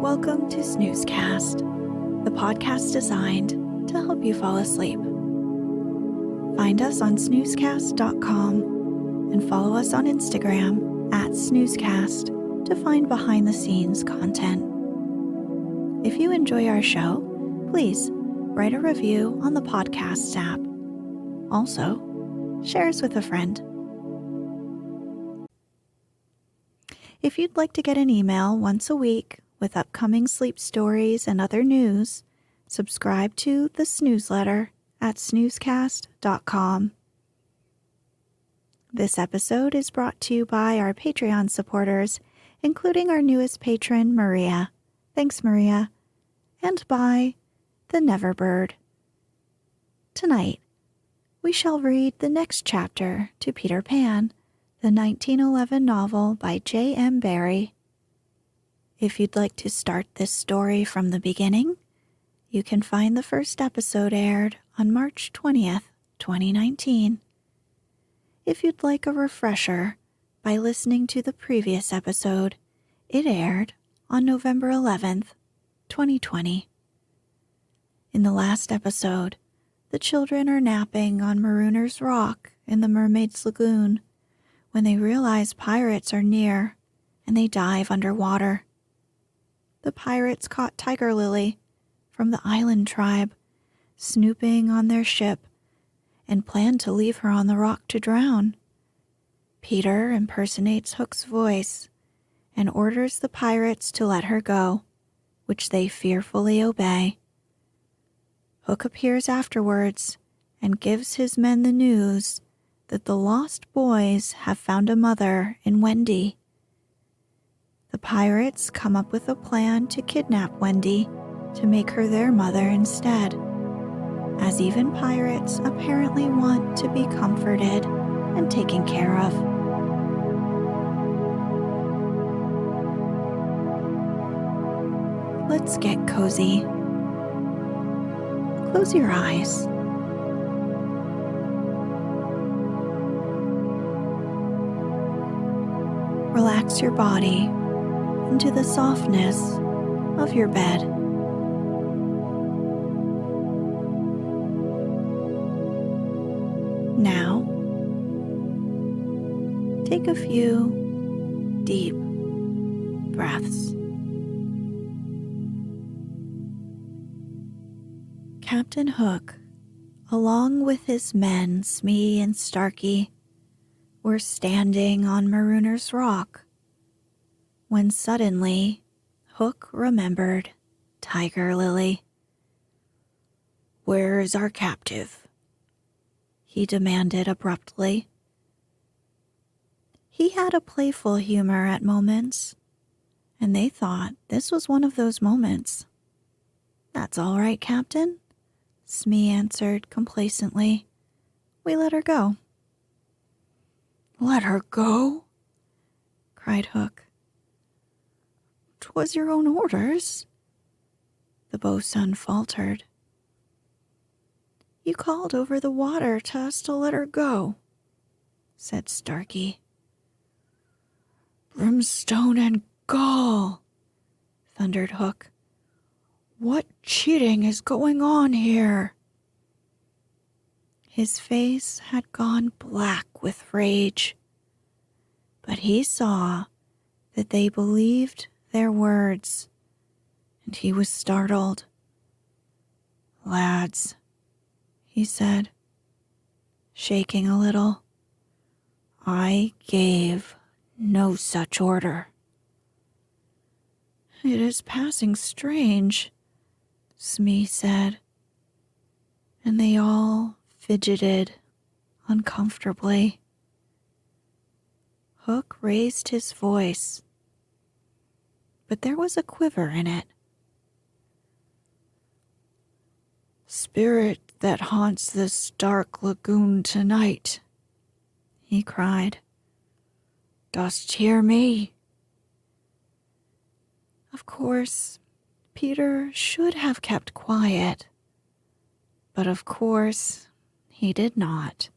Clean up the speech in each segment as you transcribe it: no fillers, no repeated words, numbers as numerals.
Welcome to Snoozecast, the podcast designed to help you fall asleep. Find us on snoozecast.com and follow us on Instagram @snoozecast to find behind-the-scenes content. If you enjoy our show, please write a review on the podcast app. Also, share us with a friend. If you'd like to get an email once a week with upcoming sleep stories and other news, subscribe to the Snoozeletter at snoozecast.com. This episode is brought to you by our Patreon supporters, including our newest patron, Maria. Thanks, Maria. And by the Neverbird. Tonight, we shall read the next chapter to Peter Pan, the 1911 novel by J.M. Barrie. If you'd like to start this story from the beginning, you can find the first episode aired on March 20th, 2019. If you'd like a refresher by listening to the previous episode, it aired on November 11th, 2020. In the last episode, the children are napping on Marooner's rock in the Mermaid's Lagoon when they realize pirates are near and they dive underwater. The pirates caught Tiger Lily from the island tribe, snooping on their ship, and plan to leave her on the rock to drown. Peter impersonates Hook's voice and orders the pirates to let her go, which they fearfully obey. Hook appears afterwards and gives his men the news that the lost boys have found a mother in Wendy. The pirates come up with a plan to kidnap Wendy to make her their mother instead, as even pirates apparently want to be comforted and taken care of. Let's get cozy. Close your eyes. Relax your body into the softness of your bed. Now, take a few deep breaths. Captain Hook, along with his men Smee and Starkey, were standing on Marooner's rock when suddenly Hook remembered Tiger Lily. "Where is our captive?" he demanded abruptly. He had a playful humor at moments, and they thought this was one of those moments. "That's all right, Captain," Smee answered complacently. "We let her go." "Let her go?" cried Hook. "'Twas your own orders," the boatswain faltered. "You called over the water to us to let her go," said Starkey. "Brimstone and gall!" thundered Hook. "What cheating is going on here?" His face had gone black with rage, but he saw that they believed their words, and he was startled. "Lads," he said, shaking a little, "I gave no such order." "It is passing strange," Smee said, and they all fidgeted uncomfortably. Hook raised his voice, but there was a quiver in it. "Spirit that haunts this dark lagoon tonight," he cried, "dost hear me?" Of course, Peter should have kept quiet, but of course he did not.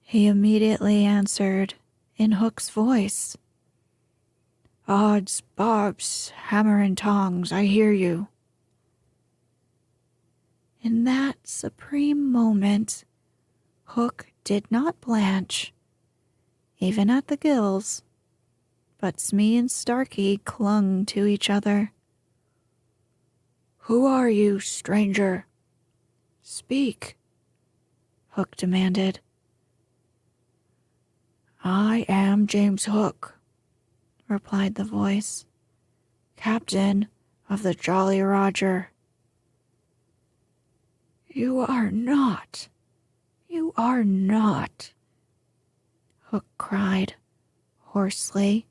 He immediately answered in Hook's voice, Odds, bobs, hammer and tongs, I hear you. In that supreme moment, Hook did not blanch, even at the gills, but Smee and Starkey clung to each other. Who are you, stranger? Speak, Hook demanded. I am James Hook, replied the voice, captain of the Jolly Roger. You are not, Hook cried hoarsely.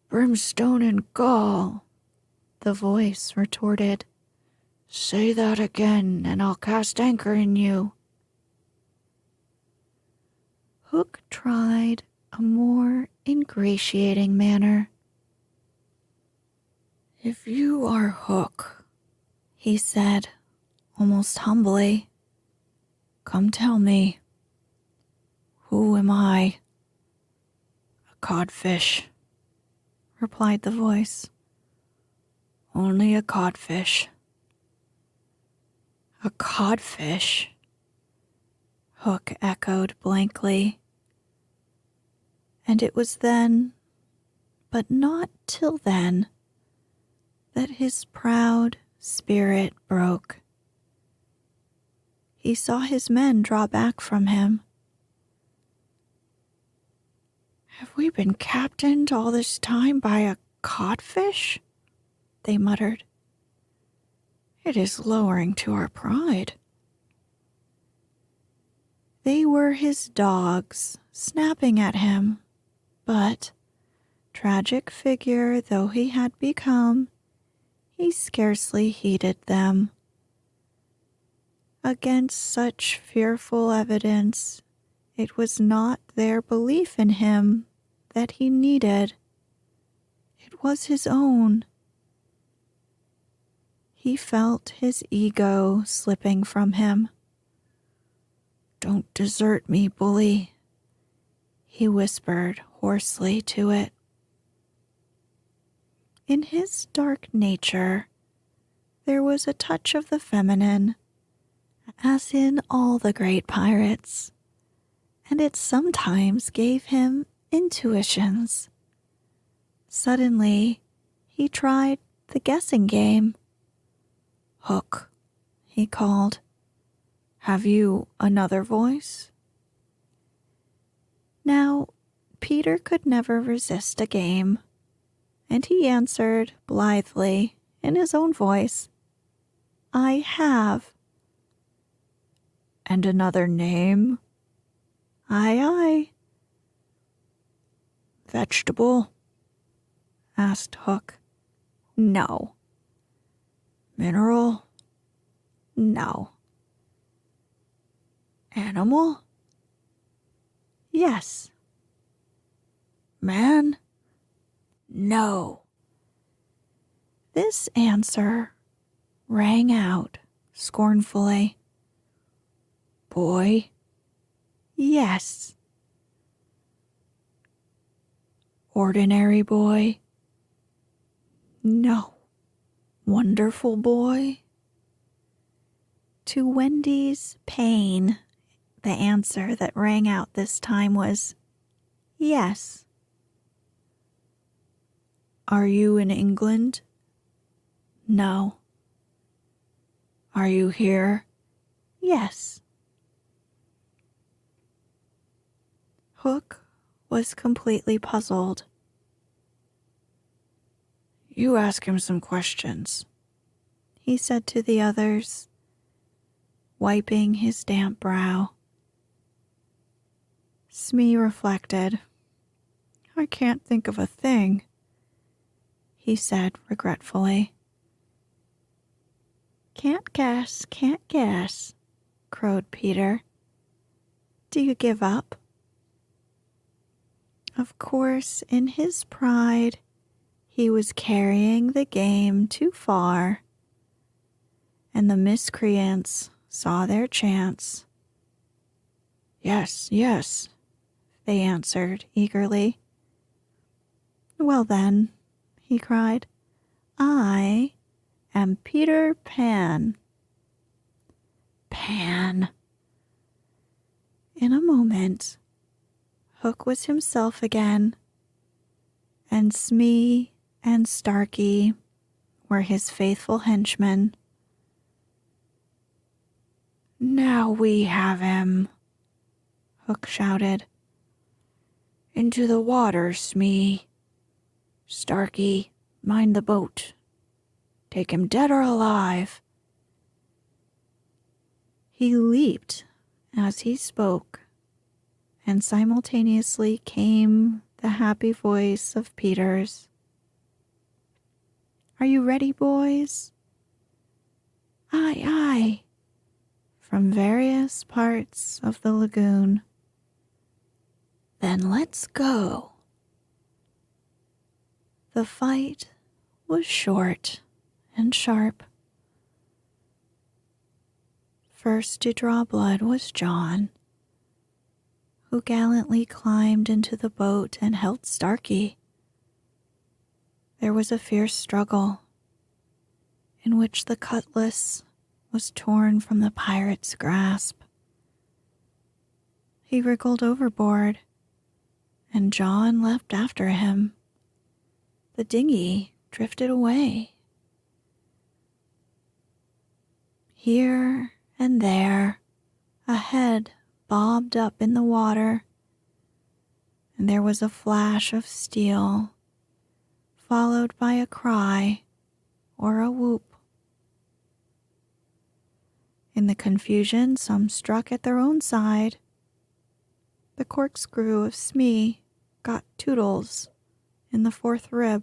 Brimstone and gall, the voice retorted. Say that again, and I'll cast anchor in you. Hook tried a more ingratiating manner. If you are Hook, he said, almost humbly, come tell me, who am I? A codfish, replied the voice. Only a codfish. A codfish? Hook echoed blankly. And it was then, but not till then, that his proud spirit broke. He saw his men draw back from him. Have we been captained all this time by a codfish? They muttered. It is lowering to our pride. They were his dogs, snapping at him, but, tragic figure though he had become, he scarcely heeded them. Against such fearful evidence, it was not their belief in him that he needed. It was his own. He felt his ego slipping from him. Don't desert me, bully, he whispered hoarsely to it. In his dark nature, there was a touch of the feminine, as in all the great pirates, and it sometimes gave him intuitions. Suddenly, he tried the guessing game. Hook, he called. Have you another voice? Now, Peter could never resist a game, and he answered blithely in his own voice, I have. And another name? Aye, aye. Vegetable? Asked Hook. No. Mineral? No. Animal? Yes. Man? No. This answer rang out scornfully. Boy? Yes. Ordinary boy? No. Wonderful boy? To Wendy's pain, the answer that rang out this time was yes. Are you in England? No. Are you here? Yes. Hook was completely puzzled. You ask him some questions, he said to the others, wiping his damp brow. Smee reflected. I can't think of a thing, he said regretfully. Can't guess, crowed Peter. Do you give up? Of course, in his pride, he was carrying the game too far, and the miscreants saw their chance. Yes, yes, they answered eagerly. Well then, he cried, I am Peter Pan. Pan. In a moment, Hook was himself again, and Smee and Starkey were his faithful henchmen. Now we have him, Hook shouted. Into the water, Smee. Starkey, mind the boat. Take him dead or alive. He leaped as he spoke, and simultaneously came the happy voice of Peter's. Are you ready, boys? Aye, aye, from various parts of the lagoon. Then let's go. The fight was short and sharp. First to draw blood was John, who gallantly climbed into the boat and held Starkey. There was a fierce struggle in which the cutlass was torn from the pirate's grasp. He wriggled overboard, and John leapt after him. The dinghy drifted away. Here and there, a head bobbed up in the water, and there was a flash of steel, followed by a cry or a whoop. In the confusion, some struck at their own side. The corkscrew of Smee got Toodles in the fourth rib,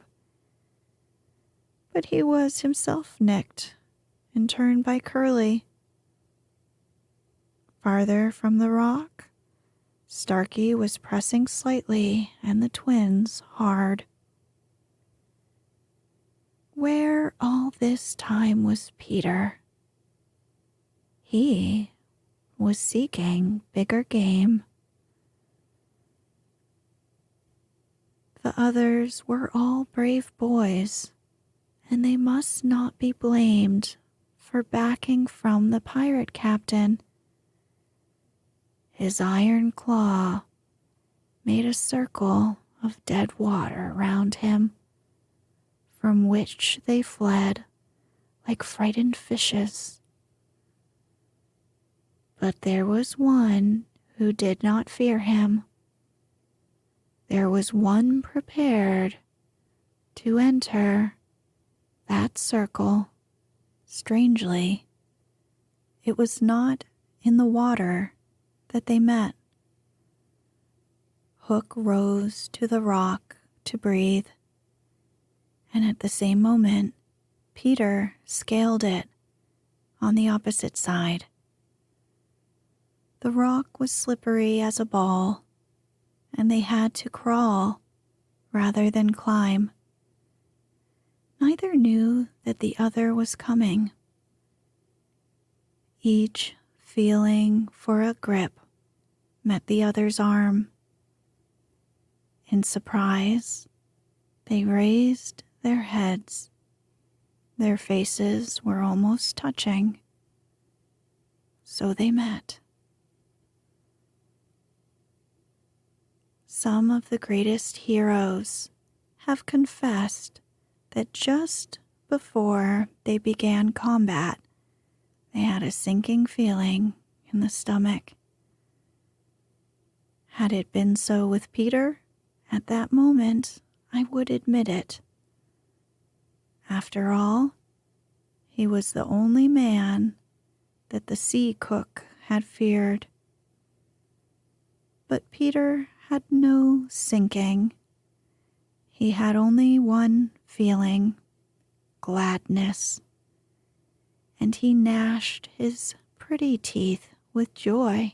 but he was himself nicked and turned by Curly. Farther from the rock, Starkey was pressing slightly and the twins hard. Where all this time was Peter? He was seeking bigger game. The others were all brave boys, and they must not be blamed for backing from the pirate captain. His iron claw made a circle of dead water round him, from which they fled like frightened fishes. But there was one who did not fear him. There was one prepared to enter that circle. Strangely, it was not in the water that they met. Hook rose to the rock to breathe, and at the same moment, Peter scaled it on the opposite side. The rock was slippery as a ball, and they had to crawl rather than climb. Neither knew that the other was coming. Each feeling for a grip met the other's arm. In surprise, they raised their heads. Their faces were almost touching. So they met. Some of the greatest heroes have confessed that just before they began combat, they had a sinking feeling in the stomach. Had it been so with Peter, at that moment, I would admit it. After all, he was the only man that the sea cook had feared. But Peter had no sinking. He had only one feeling, gladness, and he gnashed his pretty teeth with joy.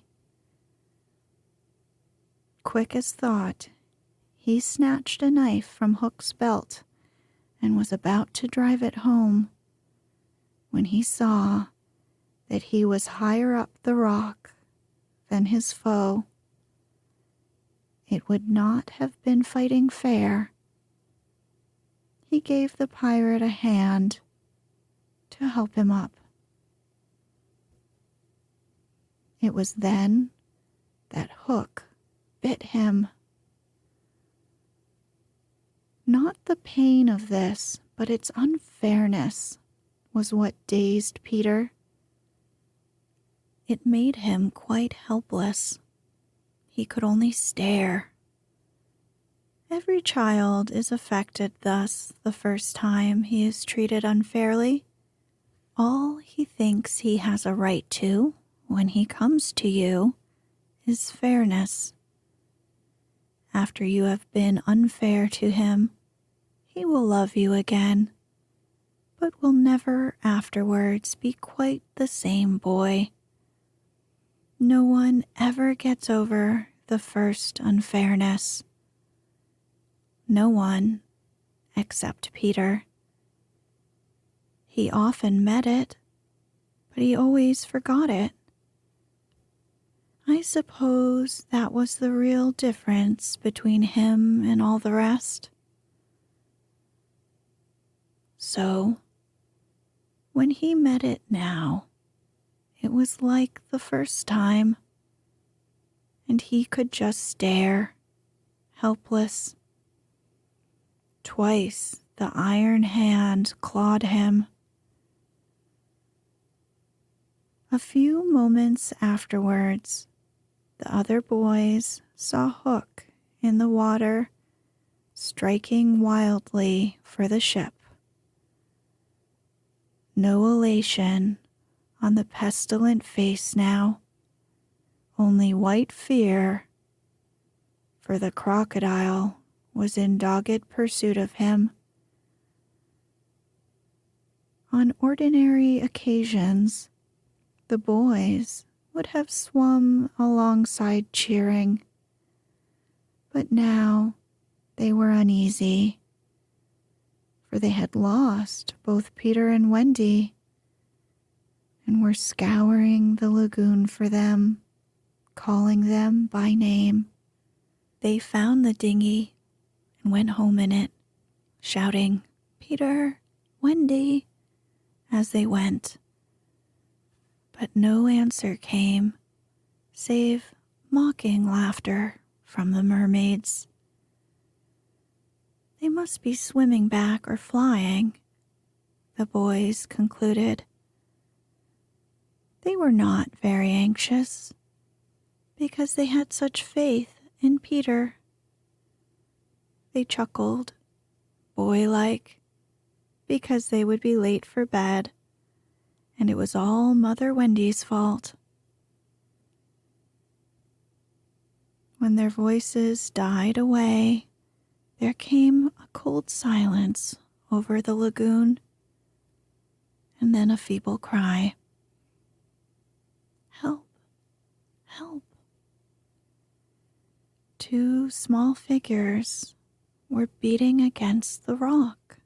Quick as thought, he snatched a knife from Hook's belt and was about to drive it home when he saw that he was higher up the rock than his foe. It would not have been fighting fair He gave the pirate a hand to help him up. It was then that Hook bit him. Not the pain of this, but its unfairness was what dazed Peter. It made him quite helpless. He could only stare. Every child is affected thus the first time he is treated unfairly. All he thinks he has a right to when he comes to you is fairness. After you have been unfair to him, he will love you again, but will never afterwards be quite the same boy. No one ever gets over the first unfairness. No one except Peter. He often met it, but he always forgot it. I suppose that was the real difference between him and all the rest. So, when he met it now, it was like the first time, and he could just stare, helpless. Twice the iron hand clawed him. A few moments afterwards, the other boys saw Hook in the water, striking wildly for the ship. No elation on the pestilent face now, only white fear, for the crocodile was in dogged pursuit of him. On ordinary occasions, the boys would have swum alongside cheering, but now they were uneasy, for they had lost both Peter and Wendy, and were scouring the lagoon for them, calling them by name. They found the dinghy and went home in it, shouting, "Peter, Wendy," as they went. But no answer came, save mocking laughter from the mermaids. They must be swimming back or flying, the boys concluded. They were not very anxious, because they had such faith in Peter. They chuckled, boy-like, because they would be late for bed, and it was all Mother Wendy's fault. When their voices died away, there came a cold silence over the lagoon, and then a feeble cry. "Help! Help!" Two small figures were beating against the rock.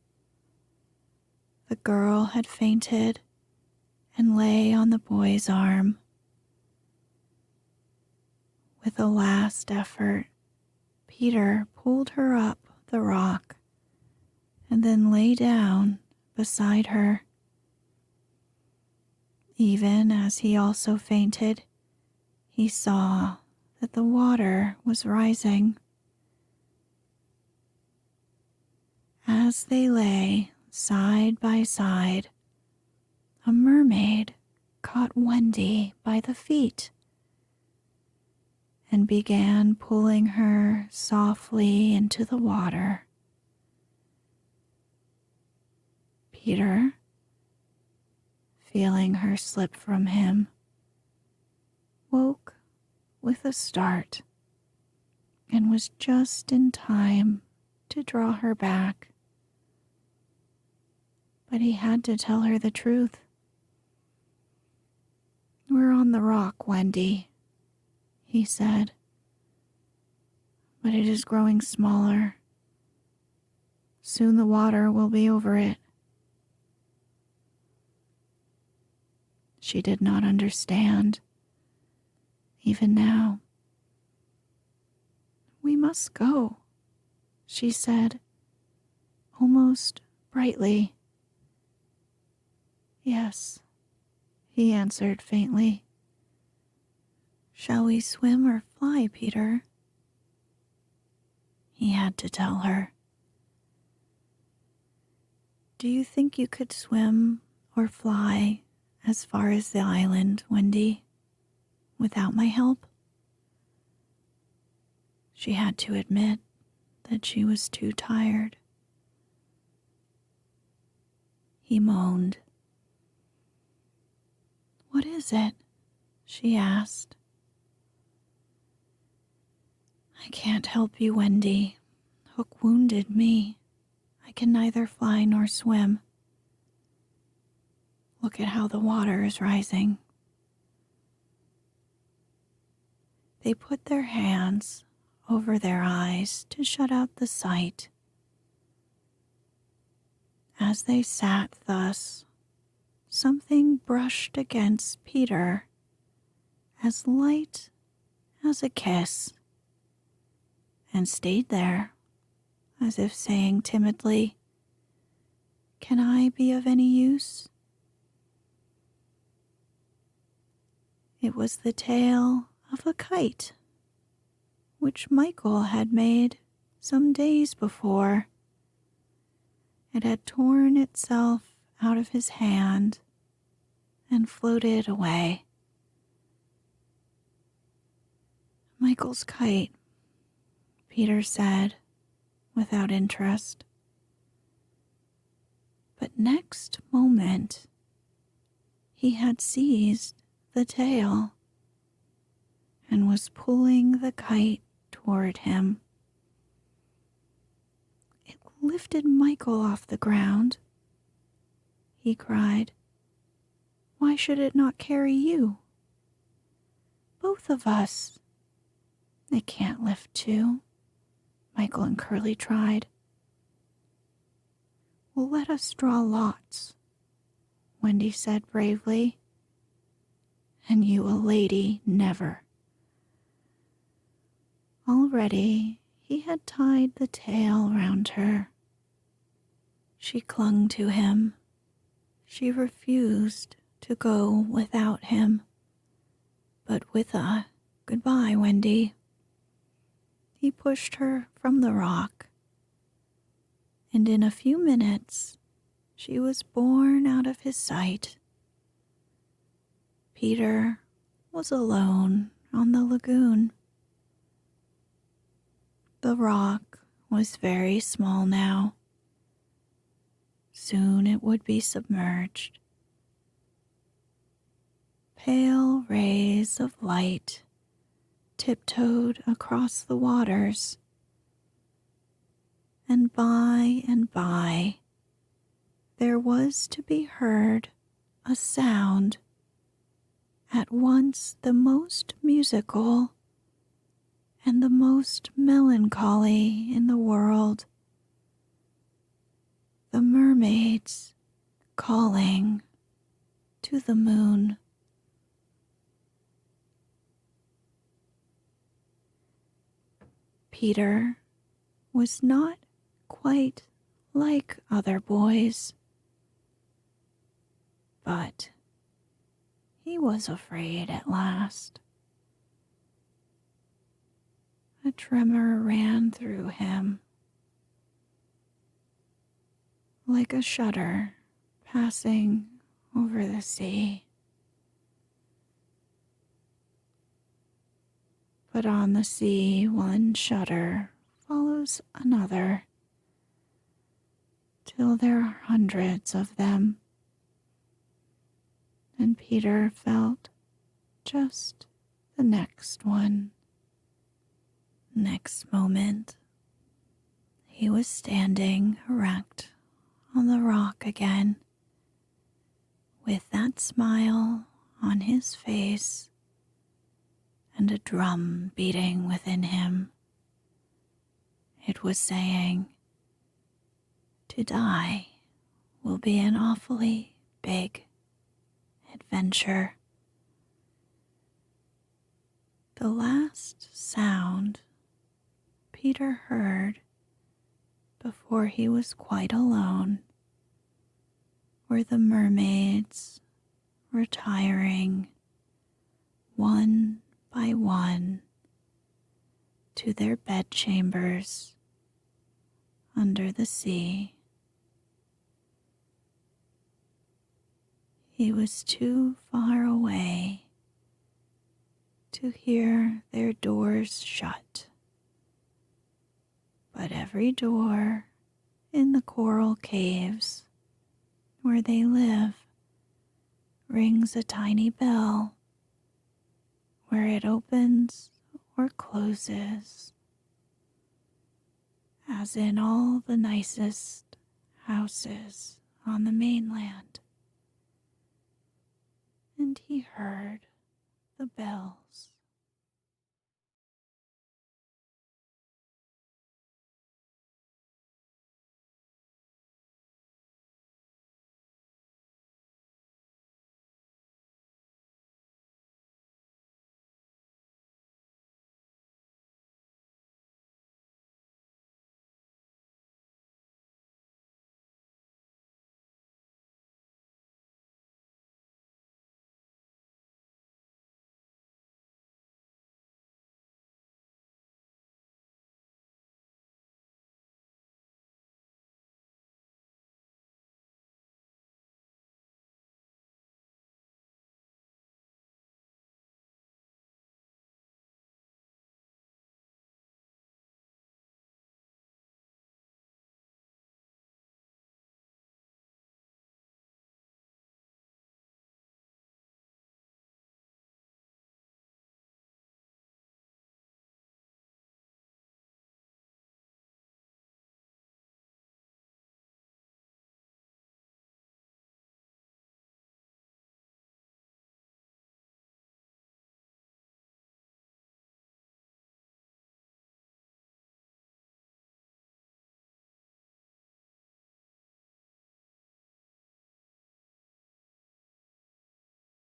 The girl had fainted and lay on the boy's arm. With a last effort, Peter pulled her up the rock and then lay down beside her. Even as he also fainted, he saw that the water was rising. As they lay side by side, a mermaid caught Wendy by the feet and began pulling her softly into the water. Peter, feeling her slip from him, woke with a start and was just in time to draw her back. But he had to tell her the truth. "We're on the rock, Wendy," he said, "but it is growing smaller. Soon the water will be over it." She did not understand, even now. "We must go," she said. almost brightly. "Yes," he answered faintly. "Shall we swim or fly, Peter?" He had to tell her. "Do you think you could swim or fly as far as the island, Wendy, without my help?" She had to admit that she was too tired. He moaned. "What is it?" she asked. "I can't help you, Wendy. Hook wounded me. I can neither fly nor swim. Look at how the water is rising." They put their hands over their eyes to shut out the sight. As they sat thus, something brushed against Peter, as light as a kiss, and stayed there, as if saying timidly, "Can I be of any use?" It was the tail of a kite, which Michael had made some days before. It had torn itself out of his hand and floated away. "Michael's kite," Peter said, without interest. But next moment, he had seized the tail and was pulling the kite toward him. "It lifted Michael off the ground," he cried. "Why should it not carry you? Both of us." "It can't lift two," Michael and Curly tried. "Well, let us draw lots," Wendy said bravely. "And you a lady, never." Already he had tied the tail round her. She clung to him. She refused to go without him. But with a "Goodbye, Wendy," he pushed her from the rock, and in a few minutes she was borne out of his sight. Peter was alone on the lagoon. The rock was very small now. Soon it would be submerged. Pale rays of light tiptoed across the waters, and by there was to be heard a sound at once the most musical and the most melancholy in the world. The mermaids calling to the moon. Peter was not quite like other boys, but he was afraid at last. A tremor ran through him, like a shudder passing over the sea. But on the sea, one shudder follows another, till there are hundreds of them. And Peter felt just the next one. Next moment, he was standing erect on the rock again, with that smile on his face and a drum beating within him. It was saying, "To die will be an awfully big adventure." The last sound Peter heard before he was quite alone, were the mermaids retiring one by one to their bedchambers under the sea. He was too far away to hear their doors shut, but every door in the coral caves where they live rings a tiny bell where it opens or closes, as in all the nicest houses on the mainland. And he heard the bells